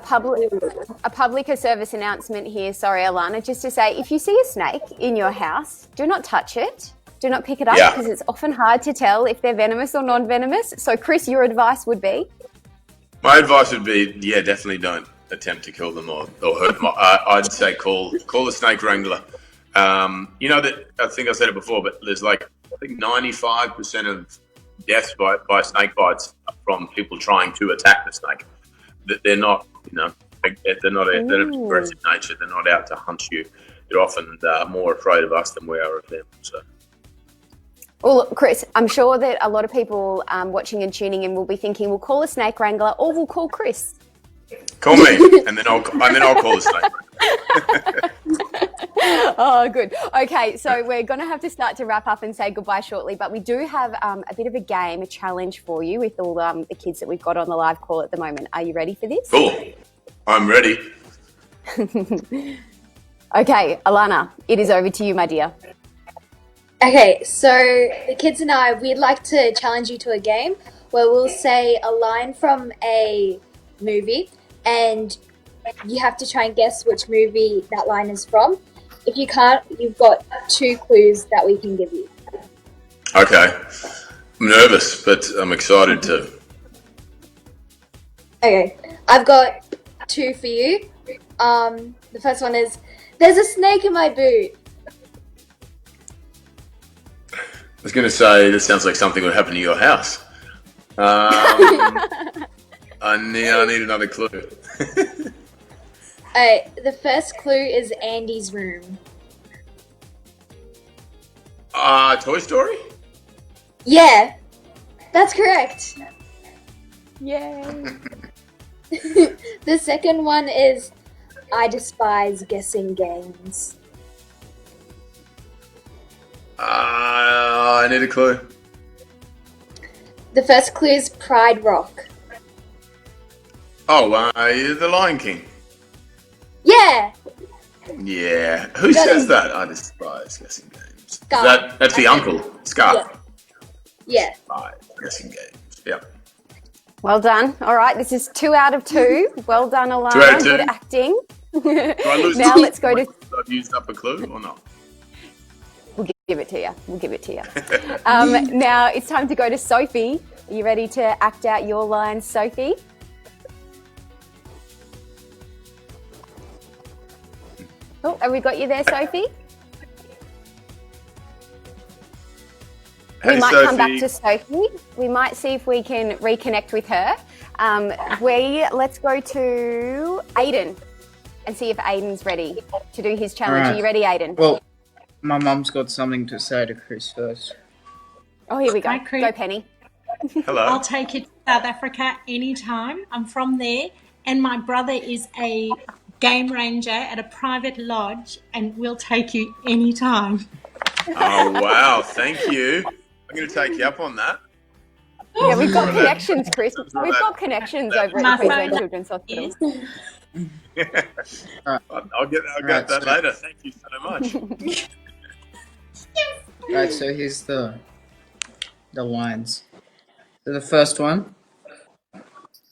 public service announcement here. Sorry, Alana, just to say, if you see a snake in your house, do not touch it. Do not pick it up because it's often hard to tell if they're venomous or non-venomous. So, Chris, your advice would be? My advice would be, yeah, definitely don't attempt to kill them or hurt them. I'd say call the snake wrangler. You know that I think I said it before, but there's like I think 95% of deaths by snake bites are from people trying to attack the snake. That they're not, they're not aggressive nature. They're not out to hunt you. They're often more afraid of us than we are of them. So. Well, look, Chris, I'm sure that a lot of people watching and tuning in will be thinking, we'll call a snake wrangler or we'll call Chris. Call me, and then I'll call the snake wrangler. Oh, good. Okay, so we're going to have to start to wrap up and say goodbye shortly, but we do have a bit of a game, a challenge for you with all the kids that we've got on the live call at the moment. Are you ready for this? Cool. I'm ready. Okay, Alana, it is over to you, my dear. Okay, so the kids and I, we'd like to challenge you to a game where we'll say a line from a movie and you have to try and guess which movie that line is from. If you can't, you've got 2 clues that we can give you. Okay. I'm nervous, but I'm excited too. Okay, I've got 2 for you. The first one is, there's a snake in my boot. I was going to say, this sounds like something would happen to your house. I need another clue. The first clue is Andy's room. Toy Story? Yeah, that's correct. Yay. The second one is, I despise guessing games. I need a clue. The first clue is Pride Rock. Oh, The Lion King. Yeah! Yeah. Who says that? I despise guessing games. Scar. That's the uncle. Scar. Yeah. Guessing games. Yeah. Well done. All right, this is 2 out of 2. Well done, Alana. 2 out of 2. Good acting. Do I lose Now let's go to... I've used up a clue or not? We'll give it to you. Now it's time to go to Sophie. Are you ready to act out your lines, Sophie? Oh, have we got you there, Sophie? Hey, we might Sophie. come back to Sophie. We might see if we can reconnect with her. Let's go to Aiden and see if Aiden's ready to do his challenge. All right. Are you ready, Aiden? Well, my mum's got something to say to Chris first. Oh, here we go. Hi, Chris. Go, Penny. Hello. I'll take you to South Africa anytime. I'm from there, and my brother is a game ranger at a private lodge, and we'll take you anytime. Oh, wow. Thank you. I'm going to take you up on that. Yeah, we've got connections, Chris. We've got connections over My at Queensland phone Children's Hospital. I'll get that later. Thank you so much. Right, so here's the lines. So the first one,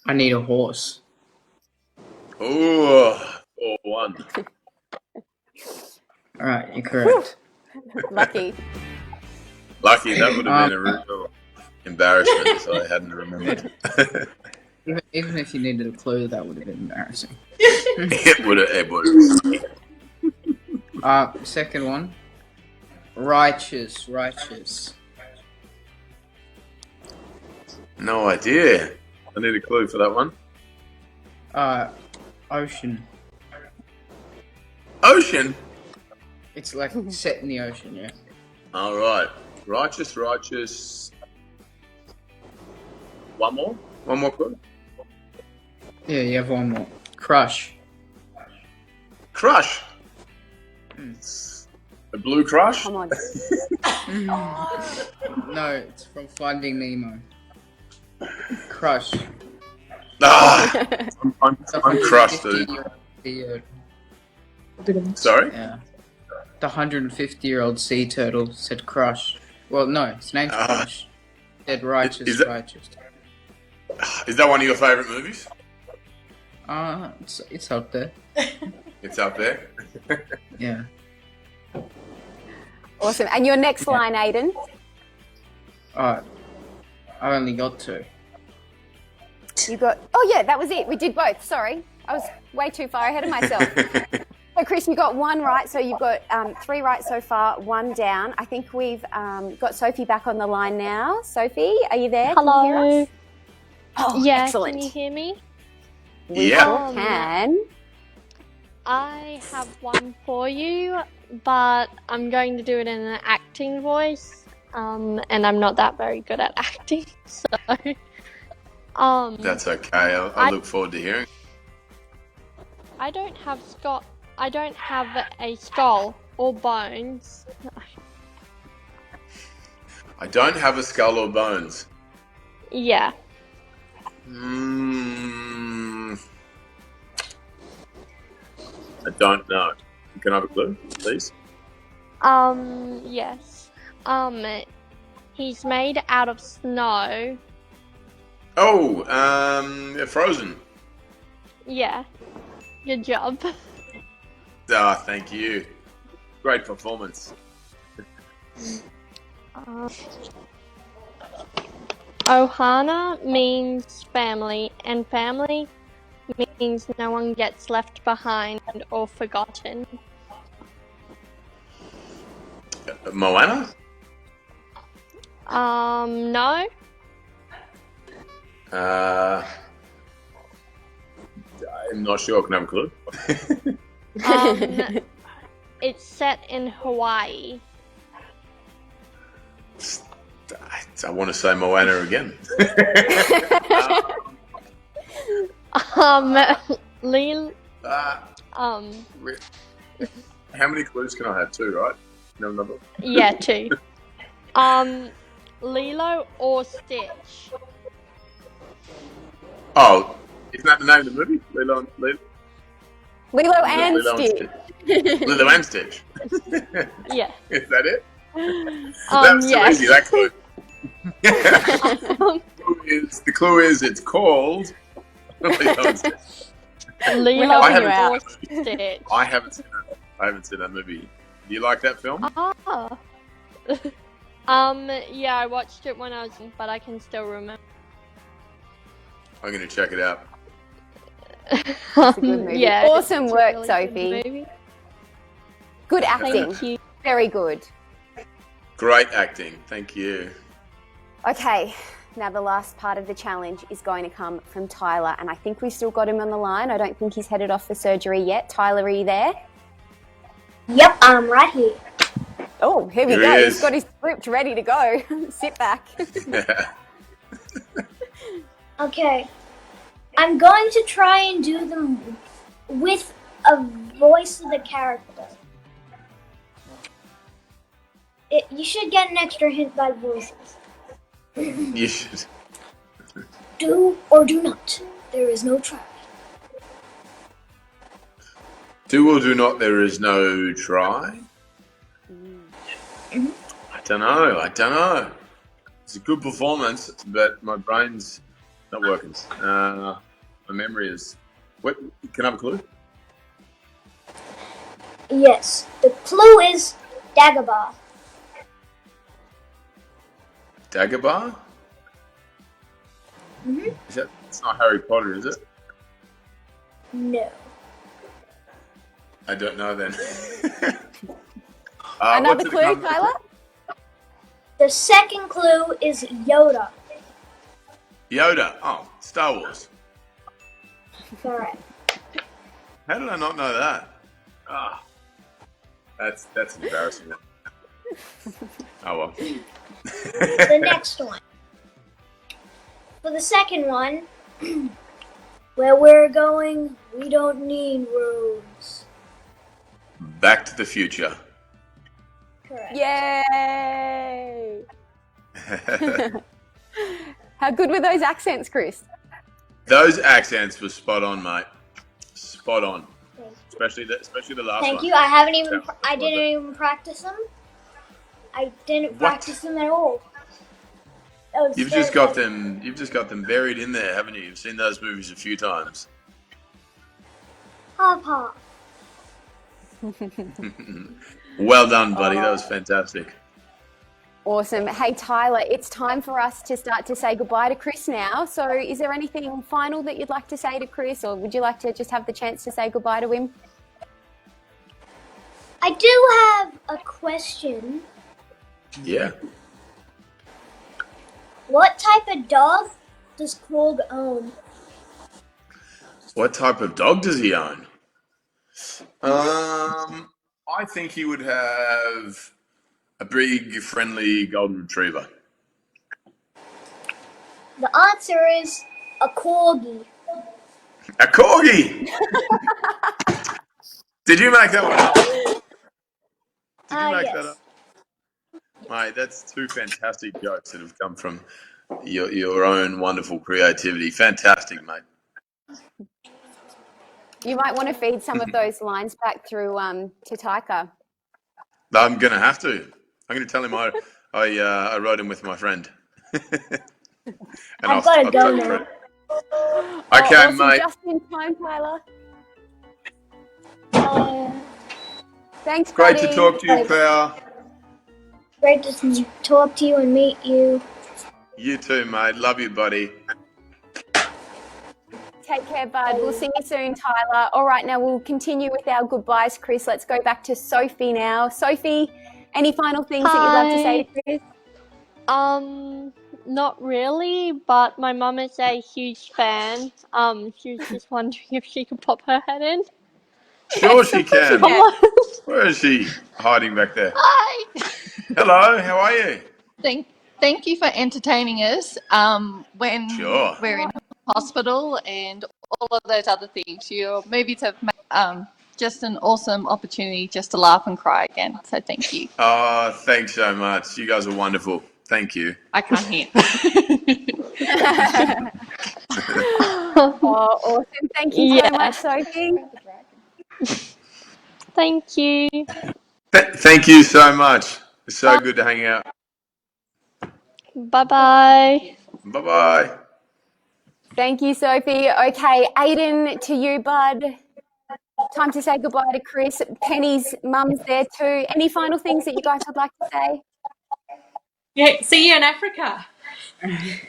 I need a horse. Ooh, 4-1. All right, you're correct. Lucky. Lucky, that would have been a real embarrassment if I hadn't remembered. Even if you needed a clue, that would have been embarrassing. It would have. Second one, righteous. No idea. I need a clue for that one. Ocean. Ocean? It's like set in the ocean, yeah. All right. Righteous. One more? One more clue? Yeah, you have one more. Crush. Crush? A blue crush? Come on. No, it's from Finding Nemo. Crush. I'm crushed, dude. Sorry? Yeah. The 150-year-old sea turtle said crush. Well, no, his name's Crush. Said righteous. Is that one of your favourite movies? It's up there. It's up there? Yeah. Awesome. And your next line, Aiden? I only got 2. You got, oh yeah, that was it. We did both. Sorry. I was way too far ahead of myself. So Chris, you got one right. So you've got 3 right so far, 1 down. I think we've got Sophie back on the line now. Sophie, are you there? Hello. Can you hear us? Oh, Yeah, excellent. can you hear me? We sure can. I have one for you, but I'm going to do it in an acting voice, and I'm not that very good at acting, so... That's okay. I look forward to hearing. I don't have a skull or bones. I don't have a skull or bones. Yeah. I don't know. Can I have a clue, please? Yes. He's made out of snow. Oh, Frozen. Yeah. Good job. Ah, thank you. Great performance. Ohana means family, and family means no one gets left behind or forgotten. Moana? No. I'm not sure. Can I have a clue? It's set in Hawaii. I want to say Moana again. Lil. How many clues can I have? 2, right? No number. Yeah, 2. Lilo or Stitch. Oh, isn't that the name of the movie? Lilo and Stitch. Lilo and Stitch. Yeah. Is that it? That was too easy, that clue. The clue is it's called Lilo and Stitch. Lilo or Stitch. I haven't seen that movie. Do you like that film? Yeah, I watched it when I was in, but I can still remember. I'm going to check it out. It's a good movie. Yeah, awesome work, really Sophie. Good acting. Thank you. Very good. Great acting. Thank you. Okay, now the last part of the challenge is going to come from Tyler, and I think we've still got him on the line. I don't think he's headed off for surgery yet. Tyler, are you there? Yep, I'm right here. Oh, here we go. He's got his script ready to go. Sit back. Okay. I'm going to try and do them with a voice of the character. You should get an extra hint by voices. You should. Do or do not. There is no try. Do or do not, there is no try? Mm-hmm. I don't know. It's a good performance, but my brain's not working. My memory is... What? Can I have a clue? Yes. The clue is Dagobah. Dagobah? Mm-hmm. It's not Harry Potter, is it? No. I don't know then. Another clue, Tyler? The second clue is Yoda. Yoda. Oh, Star Wars. Correct. How did I not know that? That's embarrassing. Oh well. The next one. For the second one, where we're going, we don't need roads. Back to the Future. Correct. Yay! How good were those accents, Chris? Those accents were spot on, mate. Spot on. Especially the last one. Thank you. I didn't even practice them. I didn't practice them at all. You've just got them buried in there, haven't you? You've seen those movies a few times. Papa. Well done, buddy. That was fantastic. Awesome. Hey, Tyler, it's time for us to start to say goodbye to Chris now. So is there anything final that you'd like to say to Chris, or would you like to just have the chance to say goodbye to him? I do have a question. Yeah. What type of dog does Krog own? What type of dog does he own? I think he would have a big, friendly golden retriever. The answer is a corgi. A corgi! Did you make that one up? Did you make that up? Mate, that's two fantastic jokes that have come from your own wonderful creativity. Fantastic, mate. You might want to feed some of those lines back through to Taika. I'm going to have to. I'm going to tell him I wrote him with my friend. I've got to go now. Okay, awesome. mate. Just in time, Tyler. Thanks, Great buddy. to talk to you, pal. Great to talk to you and meet you. You too, mate. Love you, buddy. Take care, bud. We'll see you soon, Tyler. All right, now we'll continue with our goodbyes, Chris. Let's go back to Sophie now. Sophie, any final things that you'd like to say to Chris? Not really, but my mum is a huge fan. She was just wondering if she could pop her head in. Sure she can. Where is she hiding back there? Hi. Hello, how are you? Thank you for entertaining us when Sure. we're in hospital and all of those other things. Your movies have made just an awesome opportunity just to laugh and cry again. So thank you. Oh, thanks so much. You guys are wonderful. Thank you. I can't hear. Oh, awesome. Thank you so much, Sophie. Thank you. Thank you so much. It's so good to hang out. Bye-bye. Bye-bye. Thank you, Sophie. Okay, Aiden, to you, bud. Time to say goodbye to Chris. Penny's mum's there too. Any final things that you guys would like to say? Yeah, see you in Africa.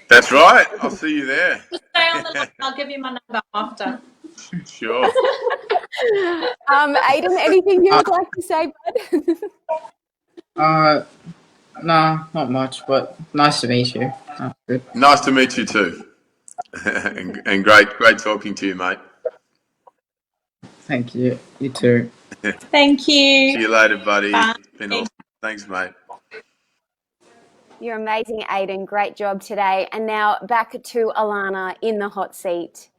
That's right. I'll see you there. Just stay on the line. I'll give you my number after. Sure. Aiden, anything you would like to say, bud? No, not much, but nice to meet you. Good. Nice to meet you too. and great talking to you, mate. Thank you. You too. Thank you. See you later, buddy. Bye. It's been awesome. Thanks, mate. You're amazing, Aiden. Great job today. And now back to Alana in the hot seat.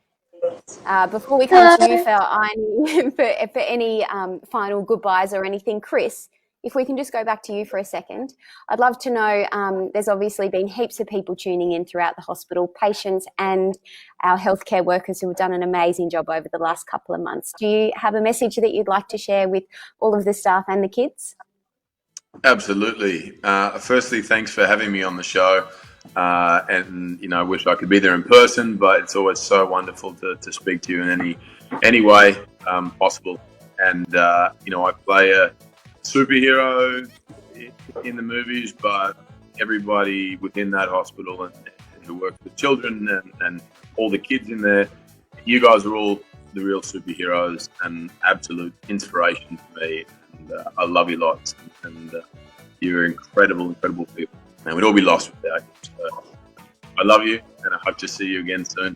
Before we come to you for any final goodbyes or anything, Chris, if we can just go back to you for a second. I'd love to know, there's obviously been heaps of people tuning in throughout the hospital, patients and our healthcare workers who have done an amazing job over the last couple of months. Do you have a message that you'd like to share with all of the staff and the kids? Absolutely. Firstly, thanks for having me on the show. And I wish I could be there in person, but it's always so wonderful to speak to you in any way possible. And I play a superhero in the movies, but everybody within that hospital and who works with children and all the kids in there, you guys are all the real superheroes and absolute inspiration for me. And I love you lots, and you're incredible people. And we'd all be lost without you. So I love you, and I hope to see you again soon.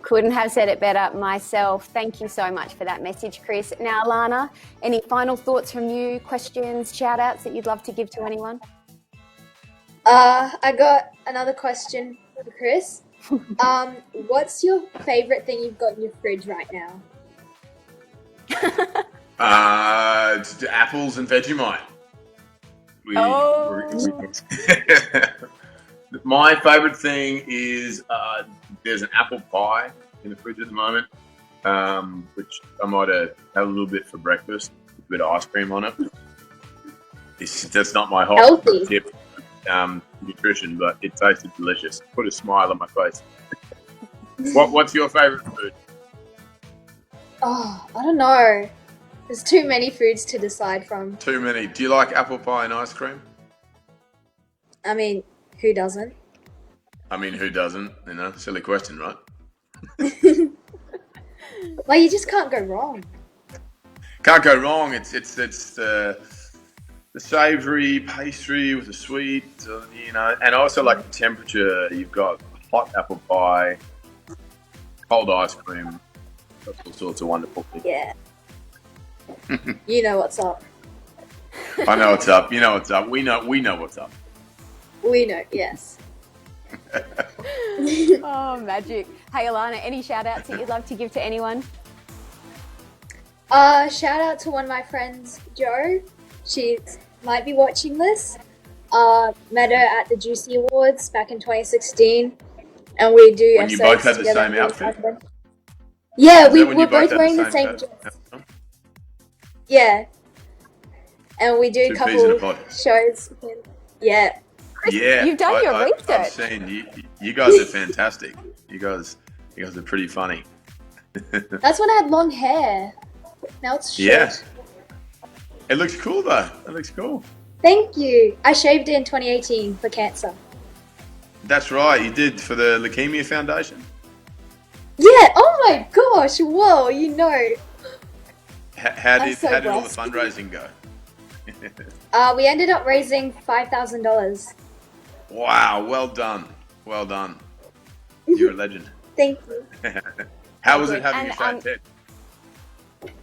Couldn't have said it better myself. Thank you so much for that message, Chris. Now, Alana, any final thoughts from you, questions, shout-outs that you'd love to give to anyone? I got another question for Chris. What's your favourite thing you've got in your fridge right now? It's apples and Vegemite. My favourite thing is there's an apple pie in the fridge at the moment, which I might have had a little bit for breakfast, with a bit of ice cream on it. That's not my hot tip nutrition, but it tasted delicious. Put a smile on my face. What's your favourite food? Oh, I don't know. There's too many foods to decide from. Too many. Do you like apple pie and ice cream? I mean, who doesn't? I mean, who doesn't? You know, silly question, right? Well, you just can't go wrong. Can't go wrong. It's the savoury pastry with the sweet, you know, and also like the temperature. You've got hot apple pie, cold ice cream. That's all sorts of wonderful things. Yeah. You know what's up. I know what's up. You know what's up. We know what's up. We know, yes. Oh, magic. Hey, Alana, any shout outs that you'd love to give to anyone? Shout out to one of my friends, Jo. She might be watching this. Met her at the Juicy Awards back in 2016. And we do When you episodes both had the together. same outfit? Yeah, Is we that when were you both both had wearing the same outfit? dress. Yeah. And we do a Two peas in a couple pod. shows. Yeah. Yeah, You've done your I've research. seen you guys are fantastic. You guys are pretty funny. That's when I had long hair. Now it's short. Yeah. It looks cool though. It looks cool. Thank you. I shaved it in 2018 for cancer. That's right. You did for the Leukemia Foundation. Yeah. Oh my gosh. Whoa. You know. How I'm did so all the blessed. fundraising go? We ended up raising $5,000. Wow. Well done. Well done. You're a legend. Thank you. How was it Good. having And, a fat head?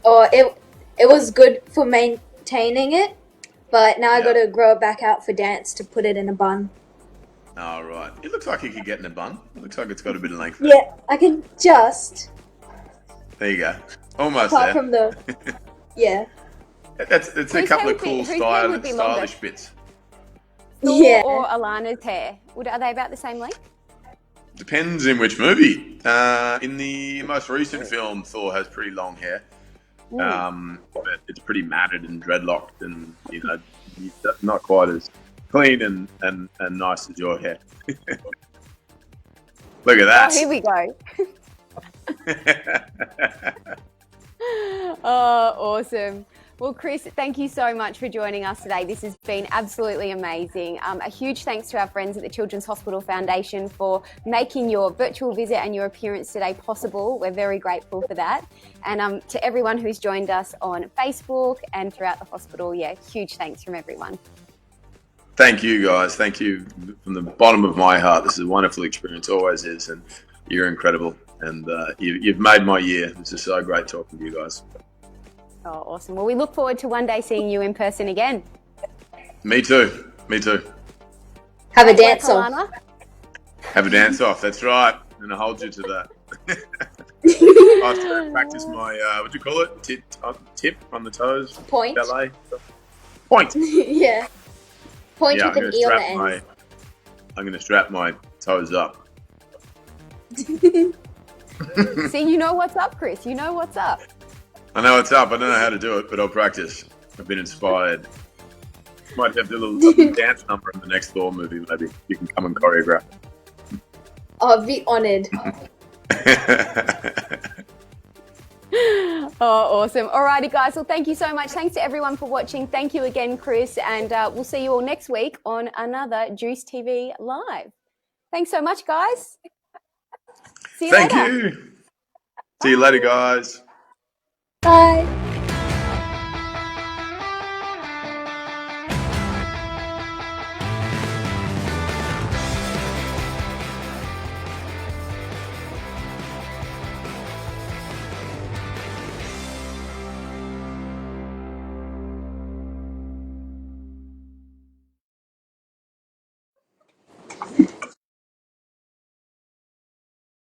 Oh, it was good for maintaining it, but now I got to grow it back out for dance to put it in a bun. Oh, right. It looks like you could get in a bun. It looks like it's got a bit of length. Yeah, I can just. There you go. Almost Apart there. from the. Yeah. It's a Whose couple hair of would be- cool whose hair would be longer? stylish bits. Thor Yeah. or Alana's hair? Are they about the same length? Depends in which movie. In the most recent film, Thor has pretty long hair. But it's pretty matted and dreadlocked, and you know, not quite as clean and nice as your hair. Look at that. Oh, here we go. Oh, awesome. Well, Chris, thank you so much for joining us today. This has been absolutely amazing. A huge thanks to our friends at the Children's Hospital Foundation for making your virtual visit and your appearance today possible. We're very grateful for that. And to everyone who's joined us on Facebook and throughout the hospital, huge thanks from everyone. Thank you, guys. Thank you from the bottom of my heart. This is a wonderful experience, always is, and you're incredible. And you've made my year. This is so great talking to you guys. Oh, awesome. Well, we look forward to one day seeing you in person again. Me too. Me too. Have a dance off. Alana? Have a dance off. That's right. I'm going to hold you to that. I have to practice my, what do you call it? Tip on the toes? Point. Ballet? Point. Yeah. Point Yeah, with an E on the end. I'm going to strap my toes up. See, you know what's up, Chris. You know what's up. I know it's up. I don't know how to do it, but I'll practice. I've been inspired. Might have to do a little dance number in the next Thor movie, maybe. You can come and choreograph. I'll be honored. Oh, awesome. Alrighty, guys. Well, thank you so much. Thanks to everyone for watching. Thank you again, Chris. And we'll see you all next week on another Juice TV Live. Thanks so much, guys. See you Thank later. you. See you later, guys. Bye.